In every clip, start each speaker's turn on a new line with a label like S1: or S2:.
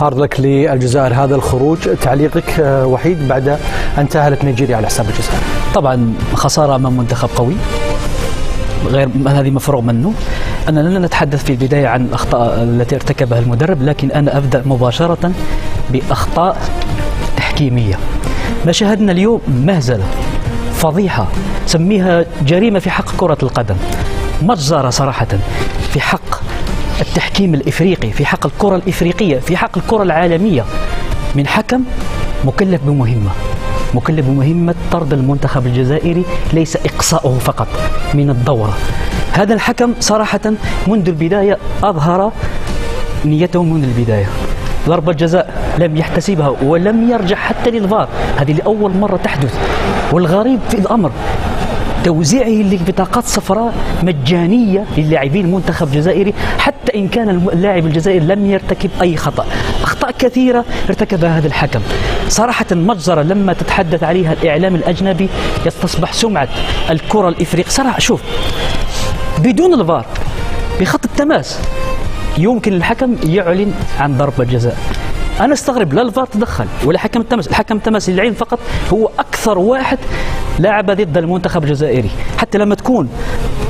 S1: هارد لك للجزائر هذا الخروج. تعليقك وحيد بعد أن تأهلت نيجيريا على حساب الجزائر؟
S2: طبعا خسارة أمام منتخب قوي غير هذه مفروغ منه. أنا لن نتحدث في البداية عن الأخطاء التي ارتكبها المدرب، لكن أنا أبدأ مباشرة بأخطاء تحكيمية. ما شاهدنا اليوم مهزلة فضيحة، سميها جريمة في حق كرة القدم، مجزرة صراحة في حق التحكيم الإفريقي، في حق الكرة الإفريقية، في حق الكرة العالمية، من حكم مكلف بمهمة طرد المنتخب الجزائري، ليس إقصاؤه فقط من الدورة. هذا الحكم صراحة منذ البداية أظهر نيته من البداية. ضربة جزاء لم يحتسبها ولم يرجع حتى للفار، هذه لأول مرة تحدث. والغريب في الأمر توزيعه لبطاقات صفراء مجانية للاعبين المنتخب الجزائري، حتى إن كان اللاعب الجزائري لم يرتكب أي خطأ. أخطاء كثيرة ارتكبها هذا الحكم، صراحة مجزرة لما تتحدث عليها الإعلام الأجنبي يستصبح سمعة الكرة الإفريقية. صراحة شوف، بدون الفار بخط التماس يمكن الحكم يعلن عن ضربة جزاء. أنا استغرب لا الفار تدخل ولا حكم التماس. الحكم التماس للعلم فقط هو أكثر واحد لاعب ضد المنتخب الجزائري، حتى لما تكون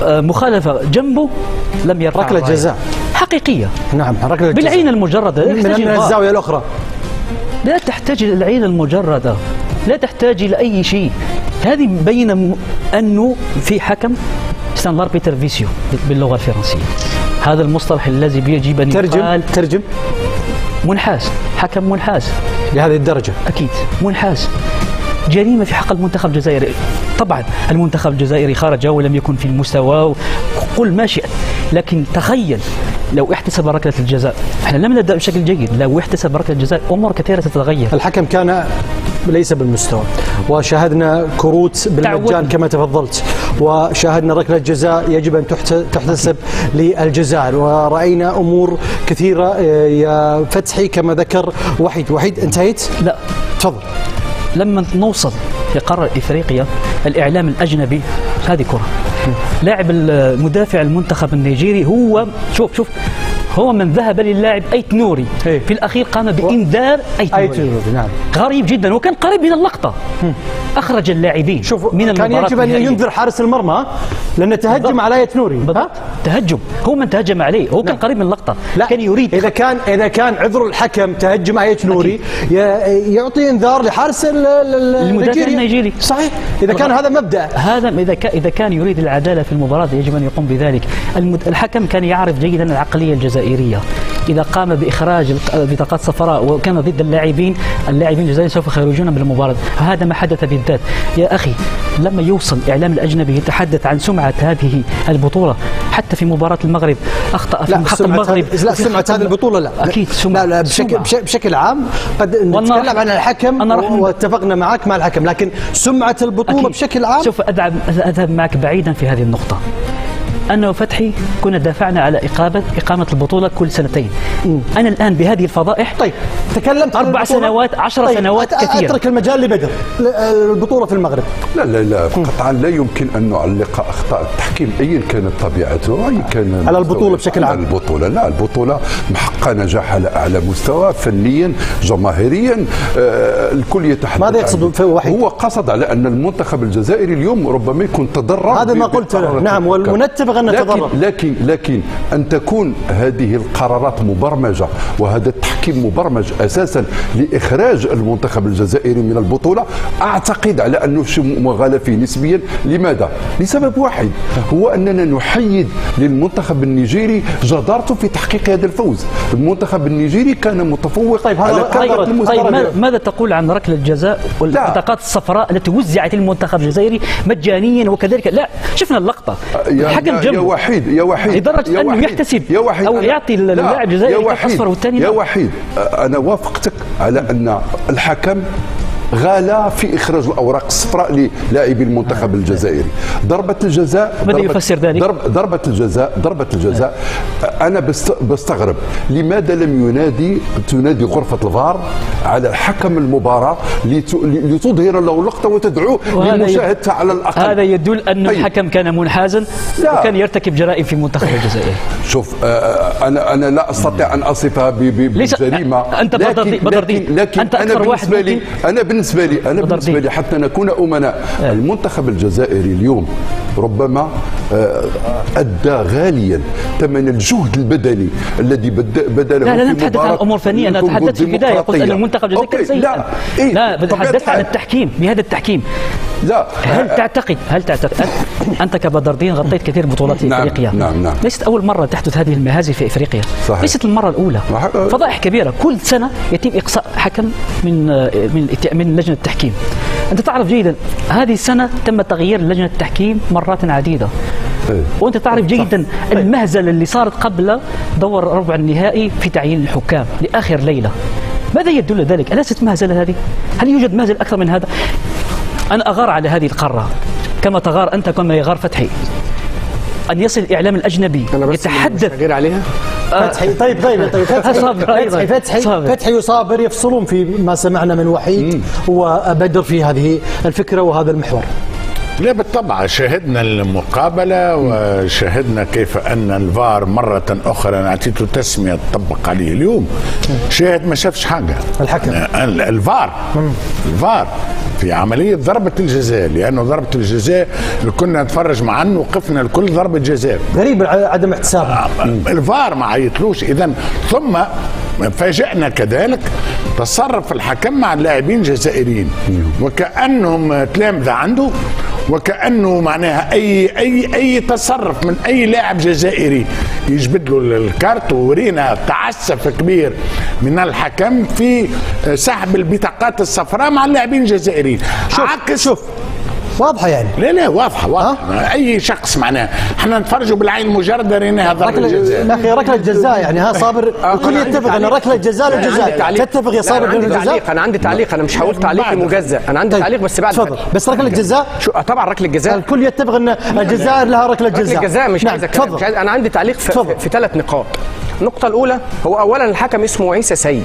S2: مخالفة جنبه لم يرفع
S1: ركلة جزاء
S2: حقيقية.
S1: نعم، ركلة جزاء
S2: بالعين المجردة
S1: من الزاوية الأخرى،
S2: لا تحتاج إلى العين المجردة، لا تحتاج إلى أي شيء. هذه مبينة أنه في حكم سان لاربيتر فيسيو باللغة الفرنسية، هذا المصطلح الذي يجب أن يقال.
S1: ترجم
S2: منحاز، حكم منحاز
S1: لهذه الدرجة،
S2: أكيد منحاز. جريمة في حق المنتخب الجزائري. طبعا المنتخب الجزائري خرج ولم يكن في المستوى، قل ما شئت، لكن تخيل لو احتسب ركلة الجزاء. احنا لم نبدأ بشكل جيد، لو احتسب ركلة الجزاء أمور كثيرة تتغير.
S1: الحكم كان ليس بالمستوى، وشاهدنا كروت بالمجان كما تفضلت، وشاهدنا ركلة جزاء يجب أن تحتسب للجزائر، ورأينا أمور كثيرة يا فتحي كما ذكر وحيد. انتهيت؟
S2: لا
S1: تفضل.
S2: لما نوصل في قارة إفريقيا الإعلام الأجنبي، هذه كرة، لاعب المدافع المنتخب النيجيري هو شوف هو من ذهب للاعب أيت نوري في الأخير قام بإنذار أيت نوري.
S1: نعم.
S2: غريب جدا، وكان قريب من اللقطة. أخرج اللاعبين من المباراة.
S1: كان يجب أن ينذر حارس المرمى لأنه تهجم على أيت نوري.
S2: تهجم، هو من تهجم عليه، هو كان قريب من اللقطة.
S1: لا.
S2: كان يريد
S1: إذا كان عذر الحكم تهجم أيت نوري يعطي إنذار لحارس
S2: المدافع النيجيري.
S1: صحيح، إذا كان هذا مبدأ.
S2: هذا إذا كان يريد العدالة في المباراة يجب أن يقوم بذلك. الحكم كان يعرف جيدا العقلية الجزائرية، إذا قام بإخراج بطاقات صفراء وكان ضد اللاعبين الجزائريين سوف يخرجون من المباراة. هذا ما حدث بالذات. يا أخي لما يوصل الإعلام الأجنبي يتحدث عن سمعة هذه البطولة، حتى في مباراة المغرب أخطأ في حق المغرب.
S1: لا، سمعة هذه البطولة لا
S2: أكيد سمعة.
S1: لا بشكل عام قد نتكلم عن الحكم واتفقنا معك مع الحكم، لكن سمعة البطولة أكيد. بشكل عام
S2: سوف أذهب معك بعيدا في هذه النقطة. أنا وفتحي كنا دافعنا على إقامة البطولة كل سنتين. أنا الآن بهذه الفضائح.
S1: طيب تكلمت
S2: 4 سنوات 10 سنوات كثيرة.
S1: أترك المجال لبدر. البطولة في المغرب
S3: لا قطعا لا يمكن أن نعلق أخطاء التحكيم أيا كانت طبيعته، أي كان
S1: على البطولة بشكل عام.
S3: البطولة محققة نجاح على أعلى مستوى، فنيا جماهيريا، الكل يتحدث.
S1: ماذا يقصد في وحيد؟
S3: هو قصد على أن المنتخب الجزائري اليوم ربما يكون تضرر.
S1: هذا ما قلت. نعم، ونتفق أن نتضرر.
S3: لكن أن تكون هذه القرارات مبرمجة وهذا التحكيم مبرمج أساسا لإخراج المنتخب الجزائري من البطولة، أعتقد على أنه شيء مغالى فيه نسبيا. لماذا؟ لسبب واحد، هو أننا نحيد للمنتخب النيجيري جدارته في تحقيق هذا الفوز. المنتخب النيجيري كان متفوق على كافة المستويات.
S2: ماذا تقول عن ركلة الجزاء والبطاقات الصفراء التي وزعت للمنتخب الجزائري مجانيا وكذلك؟ لا، شفنا اللقطة، الحكم جنبه
S3: يا وحيد
S2: لدرجة أنه يحتسب أو يعطي اللاعب الجزائري كارت أصفر والثاني
S3: يا وحيد، أنا وافقتك على أن الحكم غلا في اخراج الاوراق الصفراء للاعبي المنتخب الجزائري. ضربه الجزاء،
S2: ماذا يفسر ذلك؟
S3: ضربه الجزاء انا بستغرب لماذا لم تنادي غرفه الفار على حكم المباراه لتظهر له لقطه وتدعوه لمشاهدتها على الاقل.
S2: هذا يدل ان الحكم كان منحازا وكان يرتكب جرائم في المنتخب الجزائري.
S3: شوف انا لا استطيع ان اصفها بجريمه،
S2: انت
S3: لكن
S2: انت اكثر واحد
S3: بالنسبه لي حتى نكون امناء، المنتخب الجزائري اليوم ربما ادى غاليا ثمن الجهد البدني الذي بذله.
S2: لا نتحدث عن امور فنيه، انا تحدثت في البدايه قلت ان المنتخب الجزائري كان سيئا. لا تحدثت عن التحكيم، بهذا التحكيم.
S3: لا
S2: هل تعتقد انت كبدر الدين غطيت كثير بطولات في افريقيا؟
S3: نعم.
S2: ليست اول مره تحدث هذه المهازل في افريقيا.
S3: صحيح.
S2: ليست المره الاولى. فضائح كبيره، كل سنه يتم اقصاء حكم من لجنه التحكيم. انت تعرف جيدا هذه السنه تم تغيير لجنه التحكيم مرات عديده. وانت تعرف جيدا المهزله اللي صارت قبل دور ربع النهائي في تعيين الحكام لاخر ليله. ماذا يدل ذلك؟ أليست مهزله هذه؟ هل يوجد مهزل اكثر من هذا؟ أنا أغار على هذه القارة كما تغار أنت، كما يغار فتحي، أن يصل الإعلام الأجنبي يتحدث
S1: غير عليها. فتحي طيب فتحي وصابر يفصلون في ما سمعنا من وحيد وبدر في هذه الفكرة وهذا المحور.
S4: لا بالطبع شاهدنا المقابلة وشاهدنا كيف أن الفار مرة أخرى أعطيته تسمية تطبق عليه اليوم. شاهد ما شافش حاجة
S1: الحكم
S4: الفار في عملية ضربة الجزاء، لأنه ضربة الجزاء اللي كنا نتفرج معا وقفنا الكل ضربة جزاء
S1: غريب عدم احتسابها.
S4: الفار ما عيطلوش. إذن ثم فاجأنا كذلك تصرف الحكم مع اللاعبين الجزائريين وكأنهم تلامذة عنده، وكأنه معناها أي تصرف من أي لاعب جزائري يجبد له الكارت. وورينا تعسف كبير من الحكم في سحب البطاقات الصفراء مع اللاعبين الجزائريين.
S1: شوف واضحة يعني.
S4: لا واضحة. أي شخص معناه احنا نتفرجوا بالعين المجردة ريناها ضربة الجزاء.
S1: يا أخي ركلة جزاء يعني ها صابر الكل يتفق أن ركلة جزاء للجزاء. تتفق يا صابر بالجزاء؟
S5: أنا عندي تعليق، أنا مش هقول تعليق مجزأ، أنا عندي تعليق بس بعد.
S1: تفضل. بس ركلة جزاء؟
S5: طبعا ركلة جزاء
S1: الكل يتفق أن الجزائر لها ركلة جزاء.
S5: ركلة جزاء مش عايز أتكلم. أنا عندي تعليق في 3 نقاط. النقطة الأولى هو أولا الحكم اسمه عيسى سيء،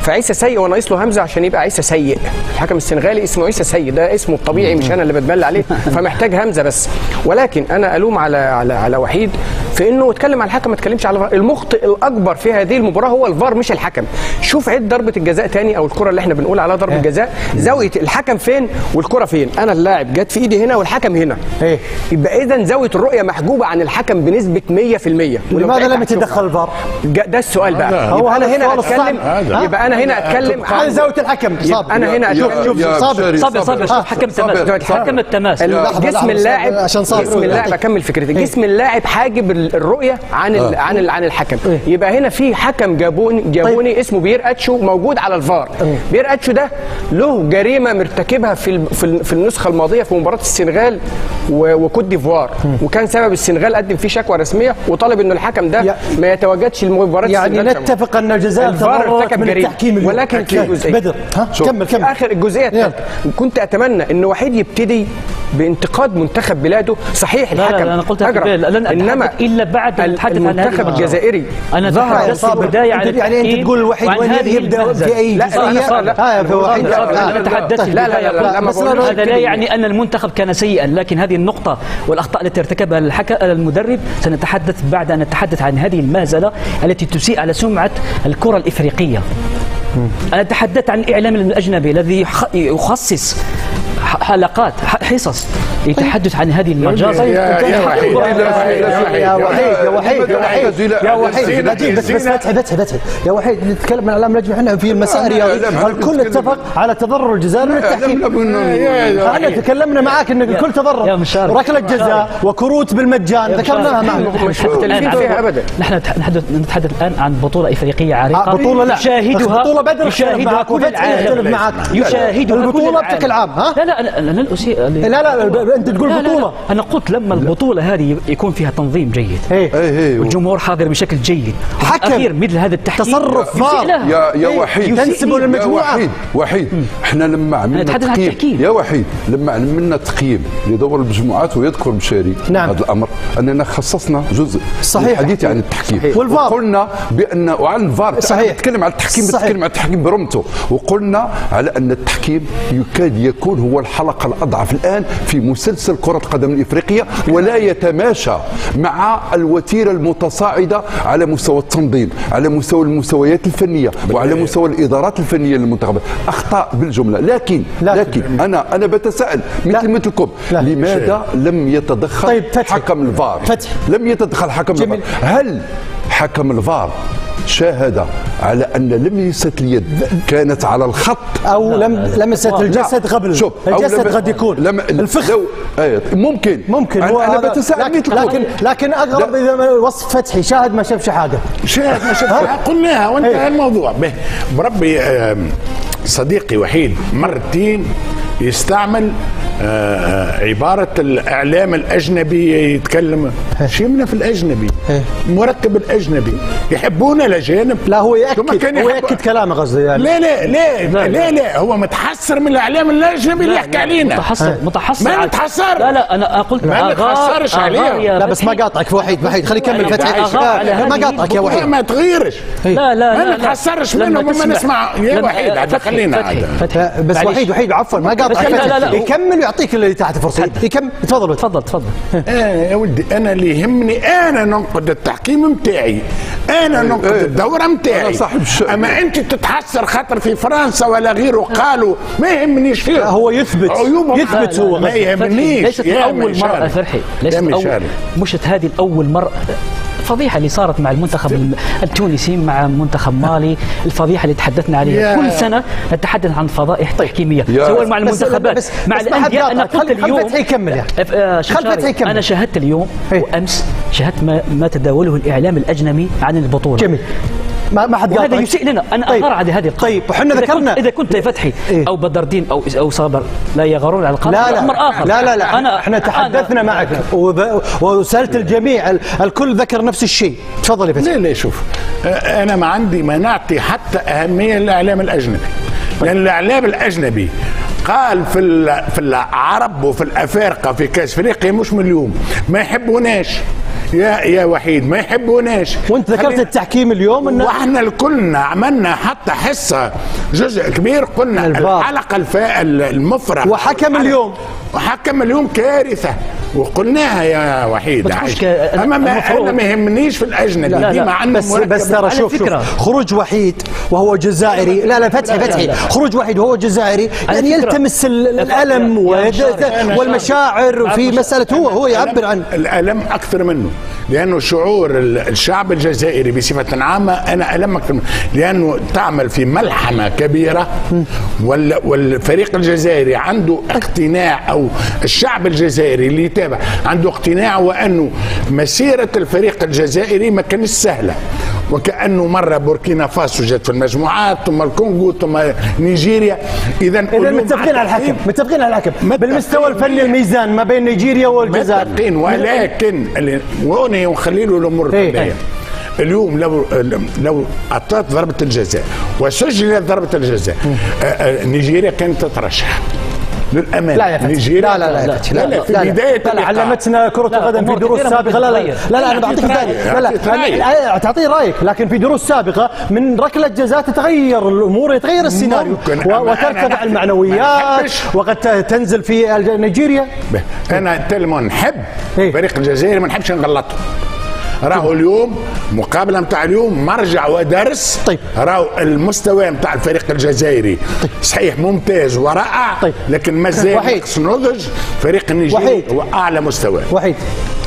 S5: فعيسى سيء وناقص له همزة عشان يبقى عيسى سيء. الحكم السنغالي اسمه عيسى سيء، ده اسمه الطبيعي مش أنا اللي بتبلى عليه، فمحتاج همزة بس. ولكن أنا ألوم على وحيد في إنه اتكلم على الحكم ما اتكلمش على الفار. المخطئ الأكبر في هذه المباراة هو الفار مش الحكم. شوف عد ضربة الجزاء تاني أو الكرة اللي احنا بنقول عليها ضربة جزاء، زاوية الحكم فين والكرة فين؟ أنا اللاعب جت في إيدي هنا والحكم هنا. يبقى إذا زاوية الرؤية محجوبة عن الحكم بنسبة 100%.
S1: ولماذا لم يتدخل الفار؟
S5: ده السؤال بقى. هو انا هنا اتكلم، يبقى انا هنا اتكلم
S1: عن زاويه الحكم.
S5: انا هنا
S1: شوف صابر
S2: حكم التماس.
S5: جسم اللاعب اكمل فكرتي. جسم اللاعب حاجب الرؤيه عن الحكم. يبقى هنا في حكم جابوني اسمه بيير اتشو موجود على الفار. بيير اتشو ده له جريمه مرتكبها في النسخه الماضيه في مباراه السنغال وكوت ديفوار، وكان سبب السنغال قدم فيه شكوى رسميه وطالب انه الحكم ده ما يتواجدش المباراه.
S1: يعني نتفق ان الجزائر تضررت من التحكيم،
S5: ولكن في جزئيه
S1: بدر كمل
S5: اخر الجزئيه الثالثه. كنت اتمنى ان وحيد يبتدي بانتقاد منتخب بلاده. صحيح الحكم
S2: لا انا قلت انما الا بعد
S5: المنتخب الجزائري
S2: انا تحدثت في البدايه عن
S1: يعني انت تقول الوحيد وين يبدا في اي جزئيه.
S2: انا تحدثت في البدايه هذا لا يعني ان المنتخب كان سيئا، لكن هذه النقطه والاخطاء التي ارتكبها المدرب سنتحدث بعد ان نتحدث عن هذه المهزله التي تسيء على سمعة الكرة الإفريقية. أنا تحدثت عن الإعلام الأجنبي الذي يخصص حلقات حصص للتحدث عن هذه المجازر.
S1: يا وحيد بس فتحي يا وحيد نتكلم عن الإعلام الأجنبي. احنا في المساء الرياضية الكل اتفق على تضرر الجزائر من التحكيم. احنا تكلمنا معاك ان الكل تضرر. ركلة جزاء وكروت بالمجان ذكرناها معك،
S5: مش مختلفين فيها ابدا.
S2: نحن نتحدث الآن عن بطولة إفريقية عريقة.
S1: بطولة لا
S2: يشاهدها
S1: يشاهدها كل العالم.
S2: يشاهدها
S1: البطولة بشكل عام.
S2: لا لن أسيء.
S1: لا انت تقول بطوله.
S2: لا. انا قلت لما البطوله هذه يكون فيها تنظيم جيد والجمهور حاضر بشكل جيد، اخير مثل هذا التحكيم
S1: تصرف فار
S3: يا وحيد
S1: تنسبوا للمجموعه.
S3: وحيد احنا لما عملنا تقييم يا وحيد لما عملنا تقييم لدور المجموعات، ويذكر مشاري
S1: نعم.
S3: هذا الامر اننا خصصنا جزء
S1: صحيح
S3: للحديث عن التحكيم،
S1: وقلنا
S3: بان وعن الفار
S1: صحيح
S3: نتكلم على التحكيم، نتكلم على التحكيم برمته، وقلنا على ان التحكيم يكاد يكون هو الحلقه الاضعف الان في مسلسل كره القدم الافريقيه، ولا يتماشى مع الوتيره المتصاعده على مستوى التنظيم، على مستوى المستويات الفنيه، وعلى مستوى الادارات الفنيه للمنتخبات. اخطاء بالجمله، لكن انا بتساءل مثلكم، لماذا لم يتدخل حكم الفار؟ لم يتدخل حكم الفار. هل حكم الفار شاهد على أن لمسة اليد كانت على الخط
S1: أو لمست الجسد قبل؟
S3: شوف
S1: الجسد قد يكون الفخذ ممكن
S3: أنا بتساءل
S1: لكن أغرب إذا وصف فتحي شاهد ما شافش حاجة،
S4: شاهد ما شافش حاجة قلناها وانتهى الموضوع. بربي صديقي وحيد مرتين يستعمل عبارة الإعلام الأجنبي، يتكلم شيمنا في الأجنبي، مركب الأجنبي يحبون الأجانب.
S1: لا هو يأكد كلامه قصدي يعني.
S4: لا هو متحسر من الإعلام الأجنبي اللي يحكي علينا.
S2: متحسر
S4: ما نتحسر.
S2: لا أنا قلت
S4: ما نتحسرش عليه.
S1: لا بس ما قاطعك وحيد خلي يكمل فتحي. ما قاطعك يا وحيد.
S4: ما تغيرش.
S2: لا
S4: ما نتحسرش منهم وما نسمع يا وحيد. خلينا
S1: بس وحيد عفوا ما قاطعك، يكمل ويعطيك اللي تحت فرصه. يكمل. تفضل.
S4: يا ولدي انا اللي يهمني انا ننقد التحكيم متاعي، انا ننقد الدوره متاعي. اما انت تتحسر خاطر في فرنسا ولا غيره قالوا ما يهمنيش فيه.
S1: هو يثبت هو
S4: ما يهمنيش.
S2: ليست اول مره فرحي، مشت هذه الاول مره. الفضيحة اللي صارت مع المنتخب التونسي مع منتخب مالي، الفضيحة اللي تحدثنا عليها كل سنة نتحدث عن فضائح تحكيمية سواء مع المنتخبات مع الأندية. أنا قلت اليوم أنا شاهدت اليوم وأمس شاهدت ما تداوله الإعلام الأجنبي عن البطولة.
S1: جميل. ما حد قال
S2: هذا يسيء لنا. انا اغار على هذه القضيه.
S1: طيب وحنا ذكرنا
S2: اذا كنت فتحي او بدر الدين او صابر لا يغارون على القضيه امر اخر.
S1: لا احنا تحدثنا معك وسالت الجميع، الكل ذكر نفس الشيء. تفضل يا فتحي.
S4: ليه شوف انا ما عندي ما نعطي حتى اهميه للاعلام الاجنبي، لان الاعلام الاجنبي قال في العرب وفي الافارقه في كاس افريقيا مش من اليوم ما يحبوناش يا وحيد، ما يحبوناش.
S1: وانت ذكرت التحكيم اليوم
S4: واحنا الكلنا عملنا حتى حصه جزء كبير قلنا الحلقه المفرغ وحكم اليوم كارثه وقلناها يا وحيد. اما انا ما يهمنيش في الاجنبي دي مع انه
S1: بس ترى شوف خروج وحيد وهو جزائري. لا فتحي خروج وحيد وهو جزائري يعني يلتمس الالم والمشاعر في مساله هو يعبر عن
S4: الالم اكثر منه، لانه شعور الشعب الجزائري بصفه عامه انا الم اكثر منه، لانه تعمل في ملحمه كبيره والفريق الجزائري عنده اقتناع، او الشعب الجزائري اللي يتابع عنده اقتناع وانه مسيره الفريق الجزائري ما كانتش سهله، وكانه مره بوركينا فاسو جت في المجموعات ثم الكونغو ثم نيجيريا. اذا
S1: متفقين على الحكم بالمستوى الفني الميزان ما بين نيجيريا والجزائر
S4: متفقين، ولكن وهنا ونخلي له الامور الفنيه. اليوم لو اعطت ضربه الجزاء وسجلت ضربه الجزاء نيجيريا كانت تترشح للأمان.
S1: لا يا فتحي لا
S4: في بداية
S1: علمتنا كرة القدم في دروس سابقة. لا أنا بعطيك ثاني. تعطيه رأيك، لكن في دروس سابقة من ركلة جزاء تتغير الأمور، يتغير السيناريو وترتفع المعنويات وقد تنزل في نيجيريا.
S4: أنا تلمون نحب فريق الجزائر، ما نحبش نغلطه. راهو اليوم مقابله نتاع اليوم مرجع ودرس. راهو المستوى نتاع الفريق الجزائري صحيح ممتاز ورائع، لكن مازال ناقص نضج. فريق النيجيري هو اعلى مستوى.
S1: وحيد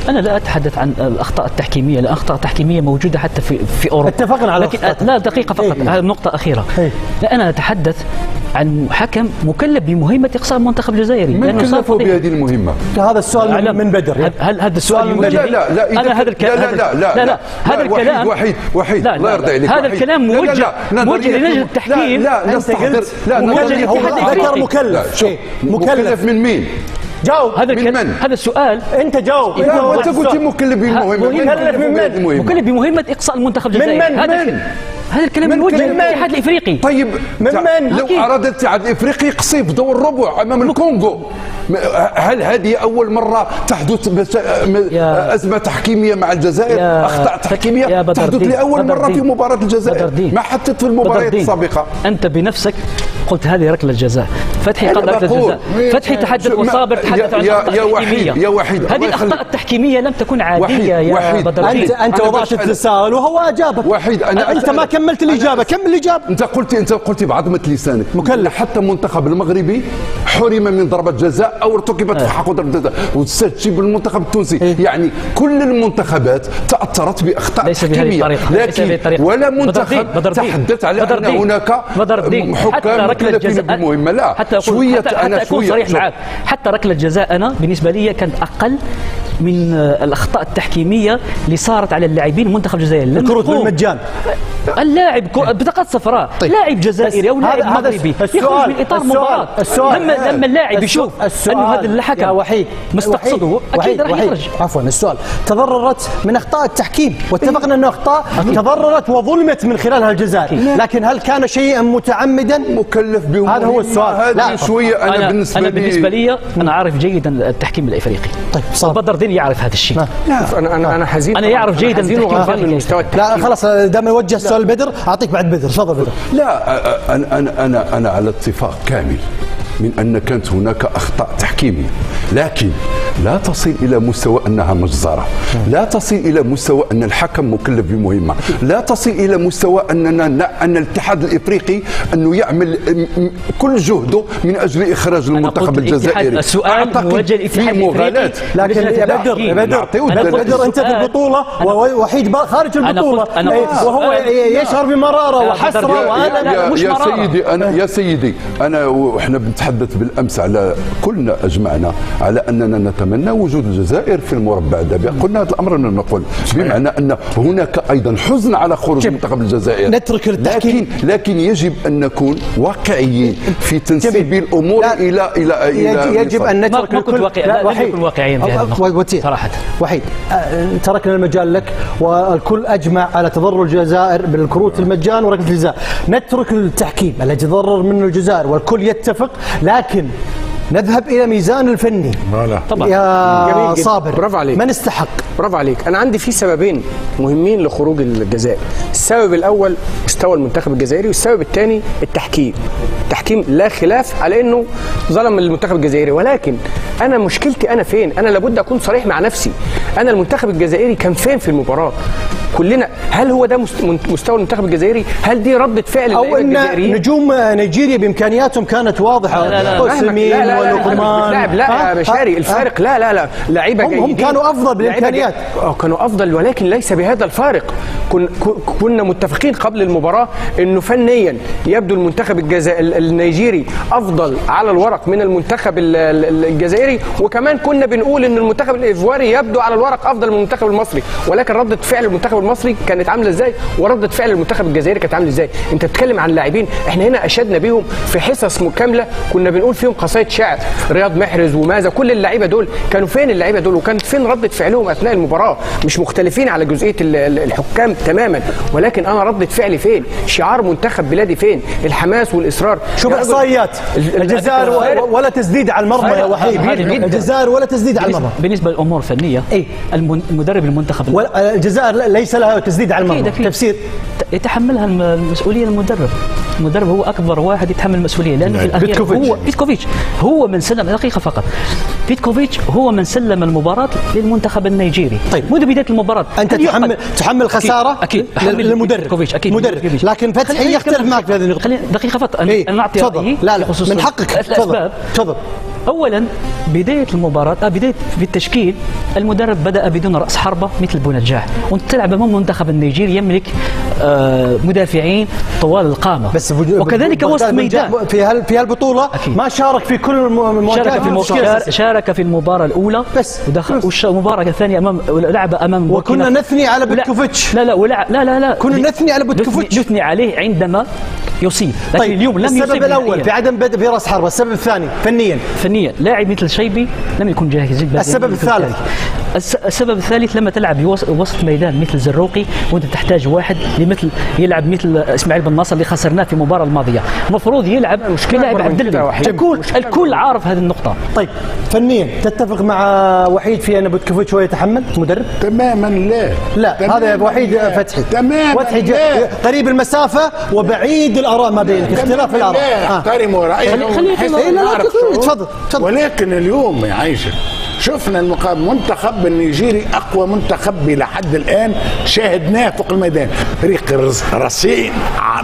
S2: أنا لا أتحدث عن الأخطاء التحكيمية، الأخطاء التحكيمية موجودة حتى في أوروبا.
S1: اتفقنا على
S2: لا دقيقة فقط. هذه نقطة أخيرة. لا أنا أتحدث عن حكم مكلف بمهمة إقصاء المنتخب الجزائري.
S3: من كلفه بهذه المهمة؟
S1: هذا السؤال من بدر.
S2: هل هذا السؤال
S3: موجه؟ لا
S2: هذا الكلام هذا الكلام
S3: وحيد الله يرضى عليك.
S2: هذا الكلام موجه للجنة التحكيم.
S1: لا ذكر مكلف.
S3: مكلف من مين؟
S1: جاوب.
S2: هذا السؤال
S1: انت جاوب.
S3: انت قلت مكلف بمهمه.
S2: مكلف بمهمه اقصاء المنتخب الجزائري. هذا الكلام
S1: من
S2: الاتحاد الافريقي.
S3: طيب لو اراد الاتحاد الافريقي يقصف دور الربع امام الكونغو، هل هذه اول مره تحدث ازمه تحكيميه مع الجزائر؟ اخطاء تحكيميه تحدث لاول مره في مباراه الجزائر، ما حدث في المباريات السابقه.
S2: انت بنفسك قلت هذه ركله جزاء. فتحي قال ركله جزاء. فتحي تحدث وصابر تحدث عن
S3: يا وحيد
S2: هذه الاخطاء التحكيميه لم تكن عاديه يا بدر الدين.
S1: انت وضعت التساؤل وهو اجابك.
S3: وحيد
S1: انت ما كملت الاجابه. كمل الاجابه.
S3: انت قلت بعظمه لسانك مكلف. حتى المنتخب المغربي حرم من ضربه جزاء او ارتكبت في حقه ضربه جزاء، وتستجيب بالمنتخب التونسي. يعني كل المنتخبات تاثرت باخطاء تحكيميه، لكن ولا منتخب تحدث على ان هناك حكام مكلفين بمهمه. لا
S2: حتى
S3: شويه
S2: انا اكون صريح معك، حتى ركله جزاء انا بالنسبه لي كانت اقل من الاخطاء التحكيميه اللي صارت على اللاعبين المنتخب الجزائري.
S1: الكروت بالمجان.
S2: اللاعب بطاقات صفراء.
S1: طيب.
S2: لاعب جزائري او لاعب مغربي يخرج من اطار مباراه. لما اللاعب يشوف انه هذا الحكم مستقصده اكيد راح يخرج.
S1: عفوا السؤال، تضررت من اخطاء التحكيم واتفقنا انه اخطاء تضررت وظلمت من خلالها الجزائر، لكن هل كان شيئا متعمدا
S3: مكلف بمهمه؟
S1: هذا هو السؤال.
S3: لا شويه. انا
S2: بالنسبه لي انا عارف جيدا التحكيم الافريقي.
S1: طيب
S2: بدر الدين يعرف هذا الشيء.
S5: انا حزين.
S2: انا يعرف جيدا التحكيم
S5: من مستوى التحكيم.
S1: لا خلاص دام يوجه السؤال بدر اعطيك بعد بدر. تفضل بدر.
S3: لا انا على اتفاق كامل من أن كانت هناك أخطاء تحكيمية، لكن لا تصل إلى مستوى أنها مجزرة، لا تصل إلى مستوى أن الحكم مكلف بمهمة، لا تصل إلى مستوى أن الاتحاد الإفريقي أنه يعمل كل جهده من أجل إخراج المنتخب الجزائري.
S2: السؤال موجه للاتحاد الإفريقي.
S1: لكن يا بدر أنت في البطولة ووحيد خارج البطولة وهو يشعر بمرارة وحسرة وألم.
S3: مش مرارة. يا سيدي أنا وإحنا بنتحدث بالأمس على كلنا أجمعنا على أننا نتمنى وجود الجزائر في المربع الذهبي. قلنا هذا الأمر من نقول بمعنى أن هناك أيضا حزن على خروج المنتخب الجزائري.
S1: نترك التحكيم،
S3: لكن يجب أن نكون واقعيين في تنسيب الأمور إلى
S1: يجب أن نترك
S2: الكل. واقعيين في هذا صراحة.
S1: وحيد تركنا المجال لك والكل أجمع على تضرر الجزائر بالكروت المجان وركلة الجزاء. نترك التحكيم الذي تضرر منه الجزائر والكل يتفق، لكن نذهب إلى ميزان الفني.
S2: طبعا
S1: يا صابر،
S5: برافو عليك.
S1: من استحق؟
S5: برافو عليك. أنا عندي في سببين مهمين لخروج الجزائر. السبب الأول مستوى المنتخب الجزائري، والسبب الثاني التحكيم. التحكيم لا خلاف على أنه ظلم المنتخب الجزائري، ولكن أنا مشكلتي أنا فين؟ أنا لابد أكون صريح مع نفسي. أنا المنتخب الجزائري كان فين في المباراة؟ كلنا هل هو ده مستوى المنتخب الجزائري؟ هل دي ردة فعل
S1: أو أن نجوم نيجيريا بإمكانياتهم كانت واضحة؟
S5: لا لا مشاري الفارق. لا لعيبه جيدين،
S1: هم كانوا افضل بالامكانيات،
S5: كانوا افضل، ولكن ليس بهذا الفارق. كنا متفقين قبل المباراه انه فنيا يبدو المنتخب النيجيري افضل على الورق من المنتخب الجزائري، وكمان كنا بنقول ان المنتخب الايفواري يبدو على الورق افضل من المنتخب المصري، ولكن ردة فعل المنتخب المصري كانت عامله ازاي وردة فعل المنتخب الجزائري كانت عامله ازاي؟ انت بتتكلم عن لاعبين احنا هنا اشدنا بيهم في حصص كامله، كنا بنقول فيهم قصايد شعر، رياض محرز وماذا، كل اللعيبه دول كانوا فين؟ اللعيبه دول وكانت فين ردة فعلهم اثناء المباراه؟ مش مختلفين على جزئيه الحكام تماما، ولكن انا ردة فعلي فين؟ شعار منتخب بلادي فين؟ الحماس والاصرار.
S1: شوف احصائيات الجزائر ولا تسديد على المرمى يا وحيد. الجزائر ولا تسديد على المرمى.
S2: بالنسبه للامور الفنيه المدرب المنتخب
S1: الجزائر ليس لها تسديد على المرمى. تفسير
S2: يتحملها المسؤوليه المدرب هو اكبر واحد يتحمل المسؤوليه، لانه في الاخير هو بيتكوفيتش هو من سلم دقيقه فقط. بيتكوفيتش هو من سلم المباراه للمنتخب النيجيري.
S1: طيب
S2: منذ بدايه المباراه
S1: انت تحمل خساره
S2: اكيد
S1: للمدرب
S2: مدرب،
S1: لكن فتحي يختلف معك في هذه النقطه.
S2: دقيقه فقط انا نعطي رايي.
S1: لا من حقك. تفضل.
S2: اولا بدايه المباراه بدايه بالتشكيل المدرب بدا بدون راس حربه مثل بونجاح، وانت تلعب امام منتخب النيجيري يملك مدافعين طوال القامه،
S1: بس
S2: وكذلك وسط ميدان
S1: في هالبطوله ما شارك في كل المواجهات.
S2: شارك في المباراه الاولى بس والمباراه الثانيه لعب امام
S1: وكنا نثني على بيتكوفيتش.
S2: لا كنا
S1: نثني على بيتكوفيتش.
S2: نثني عليه عندما يصيب، لكن
S1: طيب
S2: اليوم لم يصيب.
S1: السبب الأول في عدم بدء براس حربة، السبب الثاني فنيا
S2: لاعب مثل شيبي لم يكن جاهز.
S1: السبب الثالث
S2: السبب الثالث لما تلعب بوسط ميدان مثل زروقي وانت تحتاج واحد يلعب مثل اسماعيل بن ناصر اللي خسرناه في المباراه الماضيه، المفروض يلعب بلاعب عدل. الكل عارف هذه النقطه.
S1: طيب فنيا تتفق مع وحيد في ان بوتكوفيتش هو يتحمل مدرب؟
S4: تماما لا
S1: تماماً هذا وحيد فتحي
S4: تماما
S1: قريب المسافه وبعيد الاراء ما بينك، اختلاف الاراء.
S4: احترموا رايهم.
S1: تفضل.
S4: ولكن اليوم يا عايشه شفنا المنتخب النيجيري اقوى منتخب لحد الان شاهدناه فوق الميدان، فريق رصين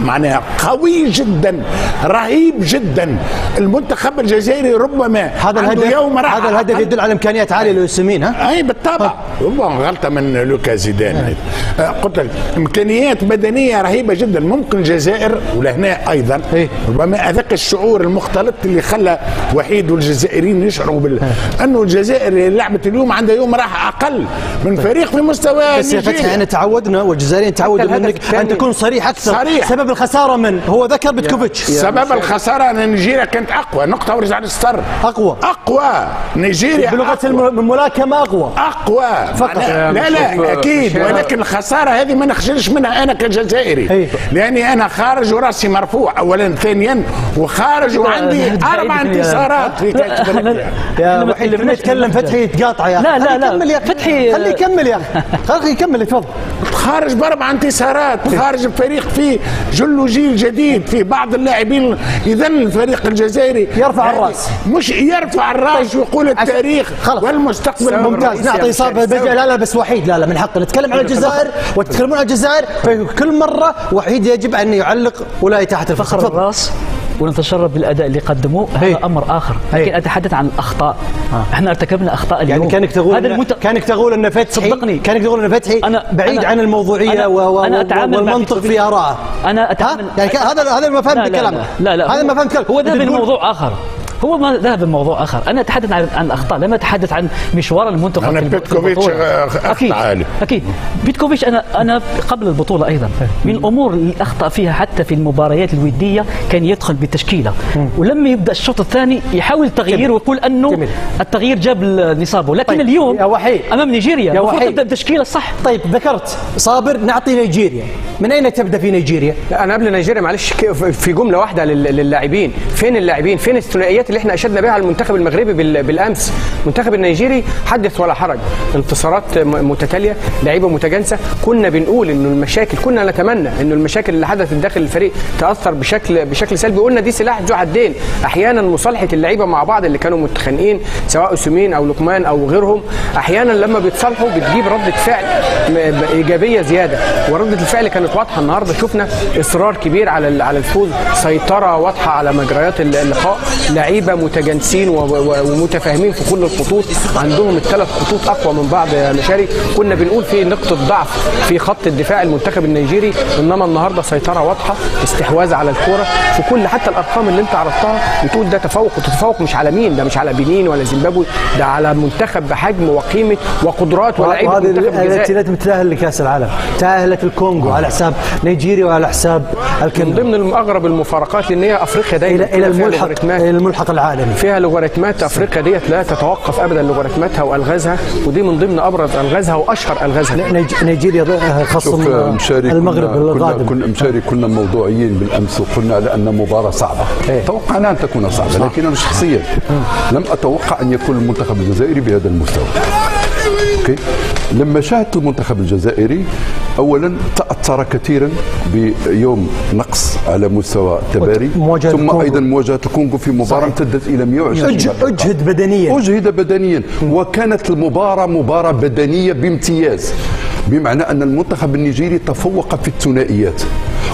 S4: معناها قوي جدا رهيب جدا. المنتخب الجزائري ربما
S1: هذا الهدف يدل على امكانيات عاليه للسمين.
S4: اي بالطبع، ربما غلطه من لوكا زيدان. قلت لك امكانيات بدنيه رهيبه جدا. ممكن الجزائر ولهنا ايضا ربما هذاك الشعور المختلط اللي خلى وحيد والجزائريين يشعروا انه الجزائر لعبه اليوم عندها يوم راحه اقل من فريق في مستوى.
S1: بس يا فتحي احنا تعودنا والجزائريين تعودوا منك ان تكون صريح اكثر. سبب الخساره من هو ذكر بتكوفيتش.
S4: سبب الخساره ان نيجيريا كانت اقوى، نقطه ورجع للستر. اقوى نيجيريا
S1: بلغه الملاكمه اقوى
S4: فقط. لا اكيد، ولكن الخساره هذه ما نخجلش منها انا كجزائري، لاني انا خارج وراسي مرفوع اولا، ثانيا وخارج وعندي 4 انتصارات في كاس افريقيا.
S1: يا وحيد لما يتكلم فتحي يتقاطع يا اخي.
S2: لا فتحي
S1: خليه يكمل يا اخي، خليه يكمل تفضل.
S4: خارج ب4 انتصارات، خارج بفريق فيه جيل جديد، في بعض اللاعبين. اذا الفريق الجزائري
S1: يرفع الراس،
S4: مش يرفع الراس ويقول التاريخ والمستقبل.
S1: ممتاز، نعطي اصابه. لا بس وحيد لا من حقه نتكلم عن الجزائر وتتكلمون عن الجزائر، فكل مره وحيد يجب ان يعلق ولا تحت
S2: فخر الراس ونتشرف بالاداء اللي قدموه. هذا امر اخر، لكن اتحدث عن الاخطاء. احنا ارتكبنا اخطاء اليوم.
S1: يعني كانك تقول ان فتحي صدقني كانك تقول ان فتحي بعيد عن الموضوعيه والمنطق في ارائه.
S2: انا اتعامل
S1: يعني هذا ما فهمت كلامه. لا هذا ما فهمت كلامه.
S2: هو ذهب لموضوع اخر. هو ما ذهب الموضوع اخر. انا اتحدث عن الاخطاء، لما اتحدث عن مشوار المنتخب.
S4: انا بيتكوفيتش
S2: اكيد بيتكوفيتش انا قبل البطوله ايضا من الامور اللي اخطا فيها حتى في المباريات الوديه كان يدخل بالتشكيله، ولما يبدا الشوط الثاني يحاول التغيير ويقول انه التغيير جاب نصابه، لكن اليوم امام نيجيريا المفروض تبدا بالتشكيله الصح.
S1: طيب ذكرت صابر، نعطي نيجيريا. من اين تبدا في نيجيريا؟
S5: لا انا قبل نيجيريا معلش في جمله واحده للاعبين. فين اللاعبين؟ فين الثنائيات اللي احنا اشدنا بها على المنتخب المغربي بالامس؟ المنتخب النيجيري حدث ولا حرج، انتصارات متتاليه، لعيبه متجانسه. كنا بنقول انه المشاكل، كنا نتمنى انه المشاكل اللي حدثت داخل الفريق تاثر بشكل سلبي. قلنا دي سلاح ذو حدين، احيانا مصالحه اللعيبه مع بعض اللي كانوا متخانقين سواء سمين او لقمان او غيرهم، احيانا لما بيتصالحوا بتجيب رده فعل ايجابيه زياده، ورده الفعل كانت واضحه النهارده. شفنا اصرار كبير على الفوز، سيطره واضحه على مجريات اللقاء، لعيبه متجانسين ومتفاهمين في كل الخطوط، عندهم ال3 خطوط اقوى من بعض يا مشاري. كنا بنقول في نقطه ضعف في خط الدفاع المنتخب النيجيري، انما النهارده سيطره واضحه، استحواذ على الكوره في كل، حتى الارقام اللي انت عرضتها بتقول ده تفوق، وتتفوق مش على مين، ده مش على بنين ولا زيمبابوي، ده على منتخب بحجم وقيمه وقدرات ولاعيبه المنتخب الجزائري.
S1: التي لم تتاهل لكاس العالم، تاهلت الكونغو على حساب نيجيريا وعلى حساب
S5: الكاميرون. من ضمن اغرب المفارقات، لان هي افريقيا دايما
S1: الى الملحق العالمي
S5: فيها لوغاريتمات. افريقيا ديت لا تتوقف ابدا لوغاريتماتها والغازها، ودي من ضمن ابرز الغازها واشهر الغازها.
S1: نيجيريا خاصه المغرب القادم.
S3: كنا موضوعيين بالامس وقلنا على ان مباراه صعبه، توقعنا ان تكون صعبه، لكن انا شخصيا لم اتوقع ان يكون المنتخب الجزائري بهذا المستوى. لما شاهدت المنتخب الجزائري اولا تاثر كثيرا بيوم نقص على مستوى التباري، ثم ايضا مواجهه الكونغو في مباراه امتدت الى 120. اجهد بدنيا وكانت المباراه مباراه بدنيه بامتياز، بمعنى ان المنتخب النيجيري تفوق في الثنائيات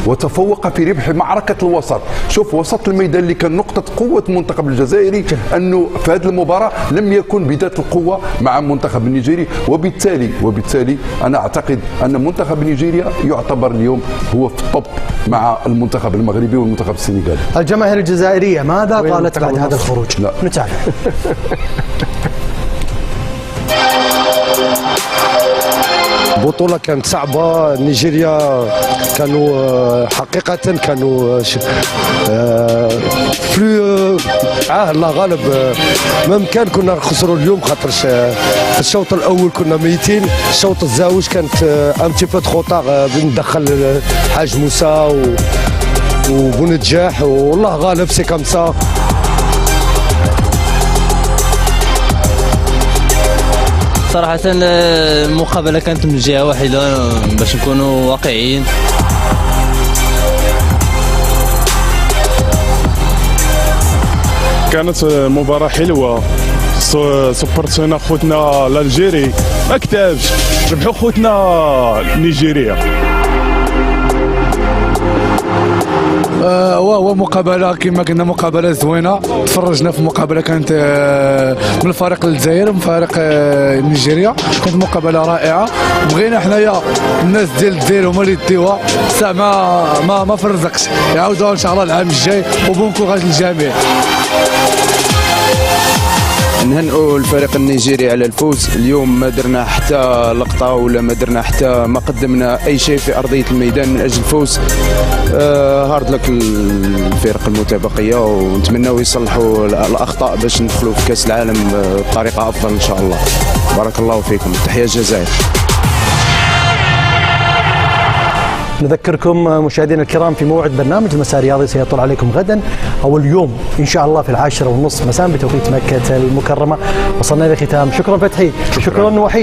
S3: وتفوق في ربح معركة الوسط. شوف وسط الميدان اللي كان نقطة قوة المنتخب الجزائري، أنه في هذه المباراة لم يكن بذات القوة مع المنتخب النيجيري، وبالتالي أنا أعتقد أن منتخب نيجيريا يعتبر اليوم هو في الطب مع المنتخب المغربي والمنتخب السنغالي.
S1: الجماهير الجزائرية ماذا قالت بعد هذا الخروج؟
S3: لا
S1: نتابع.
S6: البطولة كانت صعبة. نيجيريا كانوا حقيقة كانوا الله غالب. ما كان كنا نخسروا اليوم خاطرش في الشوط الأول كنا ميتين. الشوط الزاوج كانت ان تي بو ترو طار بندخل حاج موسى وبونجاح والله غالب سي كم سا.
S7: صراحة المقابلة كانت من جهة واحدة باش نكونوا واقعيين.
S8: كانت مباراة حلوة. سبورتنا خوتنا الجيري ما كتابش، ربحوا خوتنا نيجيريا.
S9: وهو مقابله كما قلنا مقابله زوينه. تفرجنا في مقابله كانت من فريق الجزائر ومن فريق نيجيريا. كانت مقابله رائعه. بغينا حنايا الناس ديال الجزائر هما اللي يديوها. ما فرزقش، يعاودوها ان شاء الله العام الجاي وبون كوراج للجميع.
S10: نهنئوا الفريق النيجيري على الفوز اليوم. ما درنا حتى لقطه ولا ما درنا حتى ما قدمنا اي شيء في ارضيه الميدان من اجل الفوز. هارد لك الفرق المتبقيه ونتمنوا يصلحوا الاخطاء باش ندخلوا في كاس العالم بطريقه افضل ان شاء الله. بارك الله فيكم. تحيه الجزائر.
S1: نذكركم مشاهدينا الكرام في موعد برنامج المساء الرياضي سيطل عليكم غدا أو اليوم إن شاء الله في 10:30 مساء بتوقيت مكة المكرمة. وصلنا إلى ختام. شكرا فتحي، شكرا وحيد.